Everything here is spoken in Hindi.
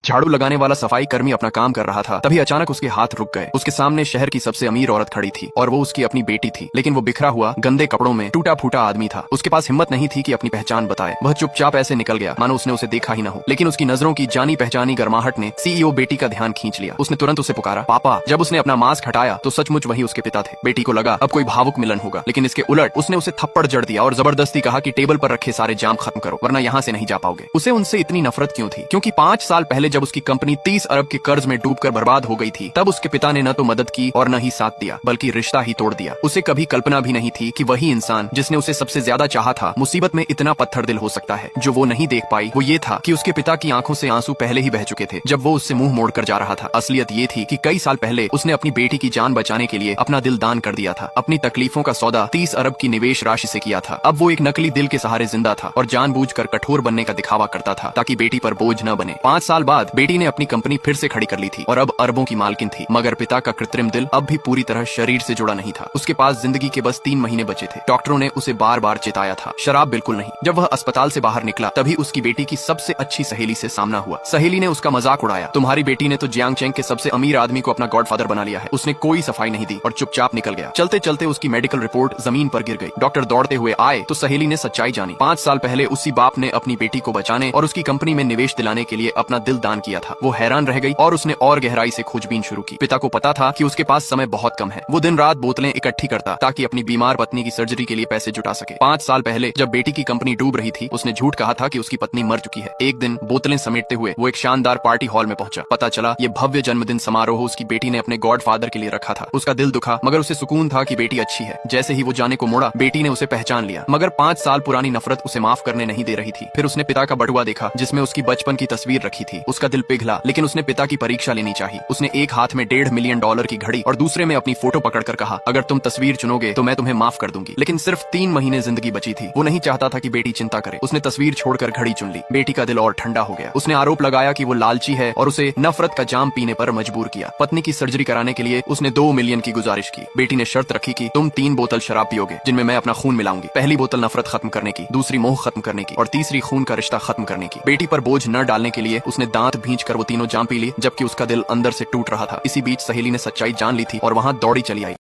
झाड़ू लगाने वाला सफाई कर्मी अपना काम कर रहा था, तभी अचानक उसके हाथ रुक गए। उसके सामने शहर की सबसे अमीर औरत खड़ी थी और वो उसकी अपनी बेटी थी, लेकिन वो बिखरा हुआ गंदे कपड़ों में टूटा फूटा आदमी था। उसके पास हिम्मत नहीं थी कि अपनी पहचान बताए। वह चुपचाप ऐसे निकल गया मानो उसने उसे देखा ही न हो। लेकिन उसकी नजरों की जानी पहचानी गर्माहट ने सीईओ बेटी का ध्यान खींच लिया। उसने तुरंत उसे पुकारा, पापा। जब उसने अपना मास्क हटाया तो सचमुच वही उसके पिता थे। बेटी को लगा अब कोई भावुक मिलन होगा, लेकिन इसके उलट उसने उसे थप्पड़ जड़ दिया और जबरदस्ती कहा कि टेबल पर रखे सारे जाम खत्म करो, वरना यहाँ से नहीं जा पाओगे। उसे उनसे इतनी नफरत क्यों थी? क्योंकि 5 साल पहले जब उसकी कंपनी 30 अरब के कर्ज में डूबकर बर्बाद हो गई थी, तब उसके पिता ने न तो मदद की और न ही साथ दिया, बल्कि रिश्ता ही तोड़ दिया। उसे कभी कल्पना भी नहीं थी कि वही इंसान जिसने उसे सबसे ज्यादा चाहा था, मुसीबत में इतना पत्थर दिल हो सकता है। जो वो नहीं देख पाई वो ये था कि उसके पिता की आंखों से आंसू पहले ही बह चुके थे जब वो उससे मुंह मोड़कर जा रहा था। असलियत ये थी कि कई साल पहले उसने अपनी बेटी की जान बचाने के लिए अपना दिल दान कर दिया था। अपनी तकलीफों का सौदा 30 अरब की निवेश राशि से किया था। अब वो एक नकली दिल के सहारे जिंदा था और जानबूझकर कठोर बनने का दिखावा करता था ताकि बेटी पर बोझ न बने। 5 साल बाद बेटी ने अपनी कंपनी फिर से खड़ी कर ली थी और अब अरबों की मालकिन थी, मगर पिता का कृत्रिम दिल अब भी पूरी तरह शरीर से जुड़ा नहीं था। उसके पास जिंदगी के बस 3 महीने बचे थे। डॉक्टरों ने उसे बार बार चेताया था, शराब बिल्कुल नहीं। जब वह अस्पताल से बाहर निकला तभी उसकी बेटी की सबसे अच्छी सहेली से सामना हुआ। सहेली ने उसका मजाक उड़ाया, तुम्हारी बेटी ने तो जियांगचेंग के सबसे अमीर आदमी को अपना गॉडफादर बना लिया है। उसने कोई सफाई नहीं दी और चुपचाप निकल गया। चलते चलते उसकी मेडिकल रिपोर्ट जमीन पर गिर गई। डॉक्टर दौड़ते हुए आए तो सहेली ने सच्चाई जानी। 5 साल पहले उसी बाप ने अपनी बेटी को बचाने और उसकी कंपनी में निवेश दिलाने के लिए अपना दिल दान किया था। वो हैरान रह गई और उसने और गहराई से खोजबीन शुरू की। पिता को पता था कि उसके पास समय बहुत कम है। वो दिन रात बोतलें इकट्ठी करता ताकि अपनी बीमार पत्नी की सर्जरी के लिए पैसे जुटा सके। 5 साल पहले जब बेटी की कंपनी डूब रही थी, उसने झूठ कहा था कि उसकी पत्नी मर चुकी है। एक दिन बोतलें समेटते हुए वो एक शानदार पार्टी हॉल में पहुंचा। पता चला ये भव्य जन्मदिन समारोह उसकी बेटी ने अपने गॉडफादर के लिए रखा था। उसका दिल दुखा, मगर उसे सुकून था कि बेटी अच्छी है। जैसे ही वो जाने को मुड़ा, बेटी ने उसे पहचान लिया, मगर 5 साल पुरानी नफरत उसे माफ करने नहीं दे रही थी। फिर उसने पिता का बटुआ देखा जिसमें उसकी बचपन की तस्वीर रखी थी। उसका दिल पिघला, लेकिन उसने पिता की परीक्षा लेनी चाहिए। उसने एक हाथ में $1.5 मिलियन की घड़ी और दूसरे में अपनी फोटो पकड़कर कहा, अगर तुम तस्वीर चुनोगे तो मैं तुम्हें माफ कर दूंगी। लेकिन सिर्फ 3 महीने जिंदगी बची थी। वो नहीं चाहता था कि बेटी चिंता करे। उसने तस्वीर छोड़कर घड़ी चुन ली। बेटी का दिल और ठंडा हो गया। उसने आरोप लगाया कि वो लालची है और उसे नफरत का जाम पीने पर मजबूर किया। पत्नी की सर्जरी कराने के लिए उसने 2 मिलियन की गुजारिश की। बेटी ने शर्त रखी कि तुम 3 बोतल शराब पियोगे जिनमें मैं अपना खून मिलाऊंगी। पहली बोतल नफरत खत्म करने की, दूसरी मोह खत्म करने की और तीसरी खून का रिश्ता खत्म करने की। बेटी पर बोझ न डालने के लिए उसने दांत भींचकर वो तीनों जाम पी ली, जबकि उसका दिल अंदर से टूट रहा था। इसी बीच सहेली ने सच्चाई जान ली थी और वहां दौड़ी चली आई।